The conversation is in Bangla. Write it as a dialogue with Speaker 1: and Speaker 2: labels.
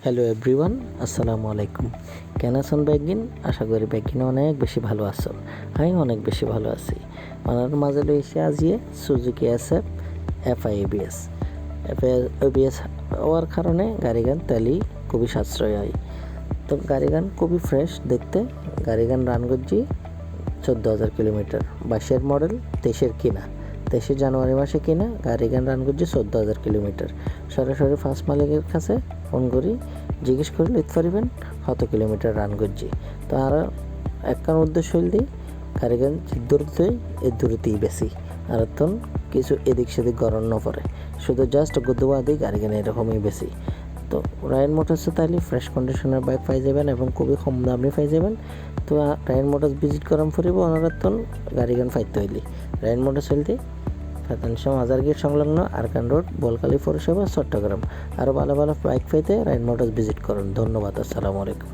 Speaker 1: হ্যালো এভরিওয়ান, আসসালামু আলাইকুম। কেন আছেন ব্যাগিন? আশা করি ব্যাগিন অনেক বেশি ভালো আছো। আমি অনেক বেশি ভালো আছি। ওনার মাঝে লইছে আজিয়ে Suzuki SF FI ABS. FI ABS হওয়ার কারণে গাড়িগান তেলই খুবই সাশ্রয় হয়। তো গাড়িগান খুবই ফ্রেশ দেখতে। গাড়িগান রান করছি 14,000 কিলোমিটার। 22-এর মডেল, 23-এর কিনা। 23 জানুয়ারি মাসে কিনা গাড়িগান রান করছি 14,000 কিলোমিটার। সরাসরি ফার্স্ট মালিকের কাছে ফোন করি জিজ্ঞেস করে লিখতে পারিবেন কত কিলোমিটার রান করছি। তো আর একখান উদ্দেশ্য হইল দিই গাড়িগান যে দূরত্ব এই দূরত্বই বেশি। আর তখন কিছু এদিক সেদিক গরম না পড়ে, শুধু জাস্ট গুদুয়া দিই গাড়িগান এরকমই বেশি। তো রায়ন মোটরসে তাইলে ফ্রেশ কন্ডিশনের বাইক পাই যাবেন এবং খুবই কম দামে পাই যাবেন। তো রায়ন মোটরস ভিজিট করাম ফুরিব অনারতন গাড়িগান ফাইতে হইলি রায়ন মোটরস হইলতে ফাতানশো মাজার গেট সংলগ্ন আরকান রোড, বলকালী পৌরসভা, চট্টগ্রাম। আরও ভালো ভালো বাইক পাইতে রায়ন মোটরস ভিজিট করুন। ধন্যবাদ। আসসালামু আলাইকুম।